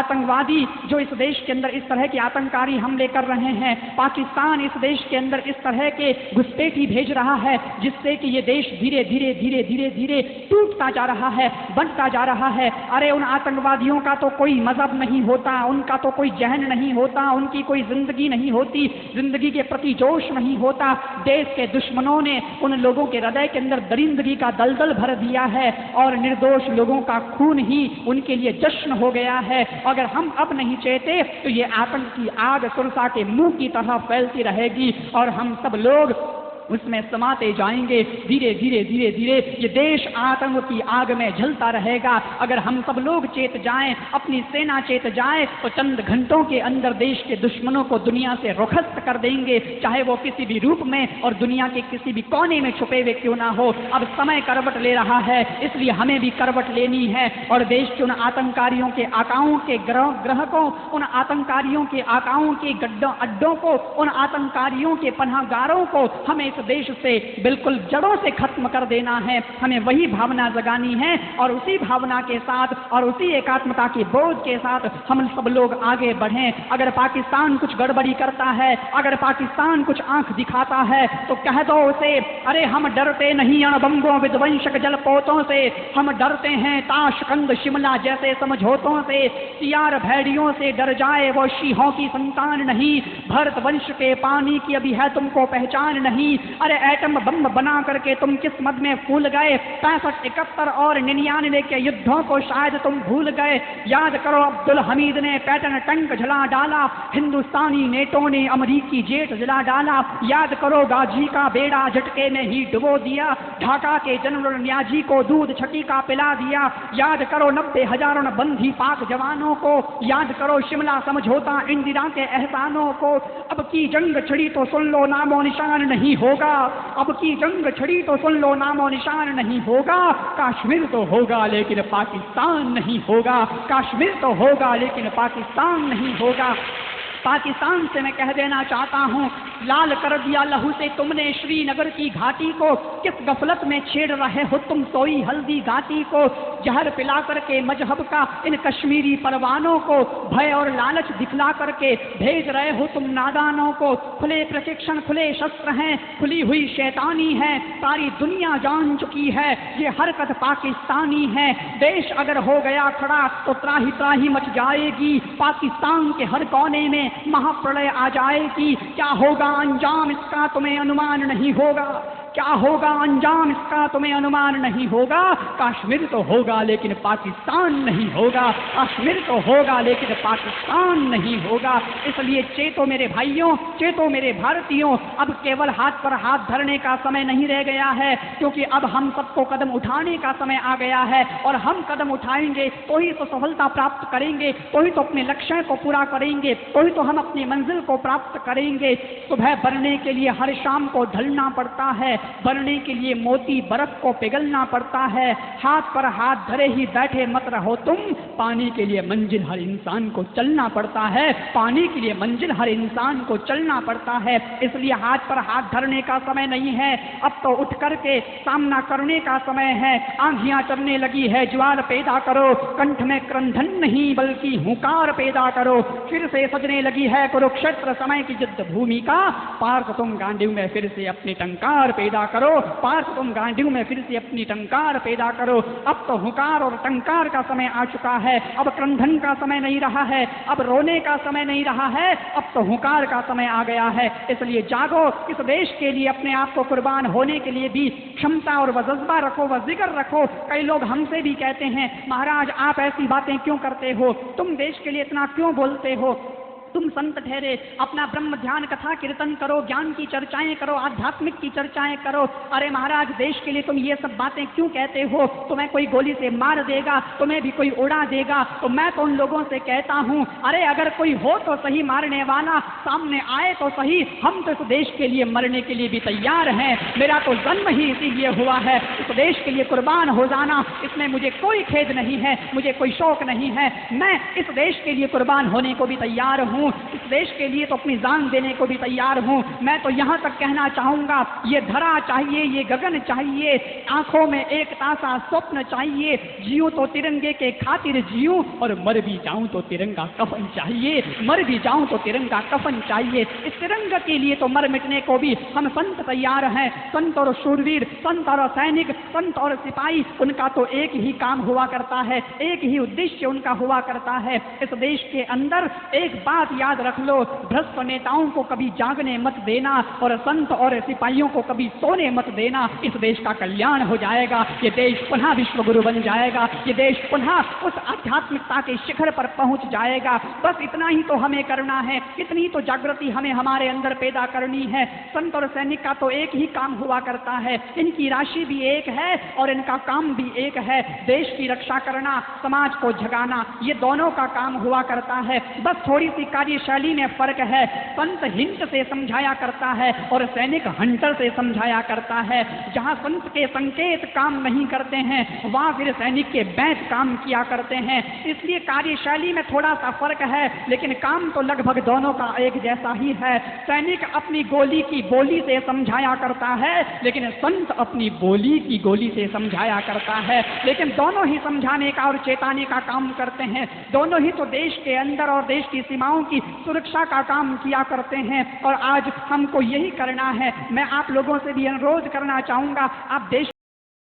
आतंकवादी जो इस देश के अंदर इस तरह के आतंककारी हमले कर रहे हैं, पाकिस्तान इस देश के अंदर इस तरह के घुसपैठी भेज रहा है जिससे कि ये देश धीरे धीरे धीरे धीरे धीरे टूटता जा रहा है, बनता जा रहा है। अरे उन आतंकवादियों का तो कोई मजहब नहीं होता, उनका तो कोई जहन नहीं होता, उनकी कोई जिंदगी नहीं होती, जिंदगी के प्रति जोश नहीं होता। देश के दुश्मनों ने उन लोगों के हृदय के अंदर दरिंदगी का दलदल भर दिया है और निर्दोष लोगों का खून ही उनके लिए जश्न हो गया है। अगर हम अब नहीं चेते तो ये आतंक की आग सुरसा के मुंह की तरह फैलती रहेगी और हम सब लोग उसमें समाते जाएंगे। धीरे धीरे धीरे धीरे ये देश आतंक की आग में जलता रहेगा। अगर हम सब लोग चेत जाएं, अपनी सेना चेत जाए, तो चंद घंटों के अंदर देश के दुश्मनों को दुनिया से रुखस्त कर देंगे, चाहे वो किसी भी रूप में और दुनिया के किसी भी कोने में छुपे हुए क्यों ना हो। अब समय करवट ले रहा है, इसलिए हमें भी करवट लेनी है और देश के उन आतंककारियों के आकाओं के ग्रहकों, उन आतंककारियों के आकाओं के गड्ढों अड्डों को, उन आतंककारियों के पनाहगारों को हमें इस देश से बिल्कुल जड़ों से खत्म कर देना है। हमें वही भावना जगानी है और उसी भावना के साथ और उसी एकात्मता के बोझ के साथ हम सब लोग आगे बढ़ें। अगर पाकिस्तान कुछ गड़बड़ी करता है, अगर पाकिस्तान कुछ आंख दिखाता है तो कह दो उसे, अरे हम डरते नहीं अणबंगों विध्वंसक जलपोतों से, हम डरते हैं ताशकंद शिमला जैसे समझौतों से। सियार भेड़ियों से डर जाए वो शीहों की संतान नहीं, भरत वंश के पानी की अभी है तुमको पहचान नहीं। अरे एटम बम बना करके तुम किस मद में फूल गए, 65, 71 और 99 के युद्धों को शायद तुम भूल गए। याद करो अब्दुल हमीद ने पैटर्न टैंक जला डाला, हिंदुस्तानी नेटों ने अमरीकी जेट जला डाला। याद करो गाजी का बेड़ा झटके में ही डुबो दिया, ढाका के जनरल न्याजी को दूध छटी का पिला दिया। याद करो 90,000 बंदी पाक जवानों को, याद करो शिमला समझौता, इंदिरा के एहसानों को। अब की जंग छिड़ी तो सुन लो नामो निशान नहीं होगा, अब की जंग छिड़ी तो सुन लो नामो निशान नहीं होगा। कश्मीर तो होगा लेकिन पाकिस्तान नहीं होगा, कश्मीर तो होगा लेकिन पाकिस्तान नहीं होगा। पाकिस्तान से मैं कह देना चाहता हूँ, लाल कर दिया लहू से तुमने श्रीनगर की घाटी को, किस गफलत में छेड़ रहे हो तुम सोई हल्दी घाटी को। जहर पिला करके मजहब का इन कश्मीरी परवानों को, भय और लालच दिखला करके भेज रहे हो तुम नादानों को। खुले प्रशिक्षण, खुले शस्त्र हैं, खुली हुई शैतानी है, सारी दुनिया जान चुकी है ये हरकत पाकिस्तानी है। देश अगर हो गया खड़ा तो त्राही त्राही मच जाएगी, पाकिस्तान के हर कोने में महाप्रलय आ जाएगी। क्या होगा अंजाम इसका तुम्हें अनुमान नहीं होगा, क्या होगा अंजाम इसका तुम्हें अनुमान नहीं होगा। कश्मीर तो होगा लेकिन पाकिस्तान नहीं होगा, कश्मीर तो होगा लेकिन पाकिस्तान नहीं होगा। इसलिए चेतो मेरे भाइयों, चेतो मेरे भारतीयों, अब केवल हाथ पर हाथ धरने का समय नहीं रह गया है, क्योंकि अब हम सबको कदम उठाने का समय आ गया है। और हम कदम उठाएंगे तो ही तो सफलता प्राप्त करेंगे, तो ही तो अपने लक्ष्य को पूरा करेंगे, तो ही तो हम अपनी मंजिल को प्राप्त करेंगे। सुबह बढ़ने के लिए हर शाम को ढलना पड़ता है, बढ़ने के लिए मोती बर्फ को पिघलना पड़ता है। हाथ पर हाथ धरे ही बैठे मत रहो तुम, पानी के लिए मंजिल हर इंसान को चलना पड़ता है, पानी के लिए मंजिल हर इंसान को चलना पड़ता है। इसलिए हाथ पर हाथ धरने का समय नहीं है, अब तो उठ करके सामना करने का समय है। आंधियां चलने लगी है, ज्वार पैदा करो, कंठ में क्रंधन नहीं बल्कि हुंकार पैदा करो। फिर से सजने लगी है कुरुक्षेत्र समय की युद्ध भूमि का, पार्थ तुम गांडीव में फिर से अपनी टंकार पैदा करो, पार्थ तुम गांडीव में फिर से अपनी टंकार पैदा करो। अब तो हुंकार और टंकार का समय आ चुका है, अब क्रंधन का समय नहीं रहा है, अब रोने का समय नहीं रहा है, अब तो हुंकार का समय आ गया है। इसलिए जागो, इस देश के लिए अपने आप को कुर्बान होने के लिए भी क्षमता और जज्बा रखो, व जिक्र रखो। कई लोग हमसे भी कहते हैं, महाराज आप ऐसी बातें क्यों करते हो, तुम देश के लिए इतना क्यों बोलते हो, तुम संत ठहरे, अपना ब्रह्म ध्यान कथा कीर्तन करो, ज्ञान की चर्चाएं करो, आध्यात्मिक की चर्चाएं करो। अरे महाराज देश के लिए तुम ये सब बातें क्यों कहते हो, तुम्हें कोई गोली से मार देगा, तुम्हें भी कोई उड़ा देगा। तो मैं तो उन लोगों से कहता हूं, अरे अगर कोई हो तो सही मारने वाला, सामने आए तो सही, हम तो इस देश के लिए मरने के लिए भी तैयार हैं। मेरा तो जन्म ही इसीलिए हुआ है, इस देश के लिए कुर्बान हो जाना, इसमें मुझे कोई खेद नहीं है, मुझे कोई शौक नहीं है। मैं इस देश के लिए कुर्बान होने को भी तैयार हूं। हूँ, इस देश के लिए तो अपनी जान देने को भी तैयार हूँ। मैं तो यहाँ तक कहना चाहूँगा, ये धरा चाहिए, ये गगन चाहिए, आंखों में एक तासा स्वप्न चाहिए। जियूं तो तिरंगे के खातिर जियूं, और मर भी जाऊं तो तिरंगा कफन चाहिए, मर भी जाऊं तो तिरंगा कफन चाहिए। इस तिरंगा के लिए तो मर मिटने को भी हम संत तैयार हैं। संत और शूरवीर, संत और सैनिक, संत और सिपाही, उनका तो एक ही काम हुआ करता है, एक ही उद्देश्य उनका हुआ करता है। इस देश के अंदर एक बात याद रख लो, भ्रष्ट नेताओं को कभी जागने मत देना और संत और सिपाहियों को कभी सोने मत देना। इस देश का कल्याण हो जाएगा, ये देश पुनः विश्व गुरु बन जाएगा, ये देश पुनः उस आध्यात्मिकता के शिखर पर पहुंच जाएगा। बस इतना ही तो हमें करना है, इतनी तो जागृति हमें हमारे अंदर पैदा करनी है। संत और सैनिक का तो एक ही काम हुआ करता है, इनकी राशि भी एक है और इनका काम भी एक है, देश की रक्षा करना, समाज को जगाना, ये दोनों का काम हुआ करता है। बस थोड़ी सी कार्यशैली में फर्क है, संत हिंट से समझाया करता है और सैनिक हंटर से समझाया करता है। जहां संत के संकेत काम नहीं करते हैं, वहां फिर सैनिक के बैत काम किया करते हैं। इसलिए कार्यशैली में थोड़ा सा फर्क है, लेकिन काम तो लगभग दोनों का एक जैसा ही है। सैनिक अपनी गोली की बोली से समझाया करता है, लेकिन संत अपनी बोली की गोली से समझाया करता है। लेकिन दोनों ही समझाने का और चेताने का काम करते हैं, दोनों ही तो देश के अंदर और देश की सीमाओं की सुरक्षा का काम किया करते हैं। और आज हमको यही करना है। मैं आप लोगों से भी अनुरोध करना चाहूंगा, आप देश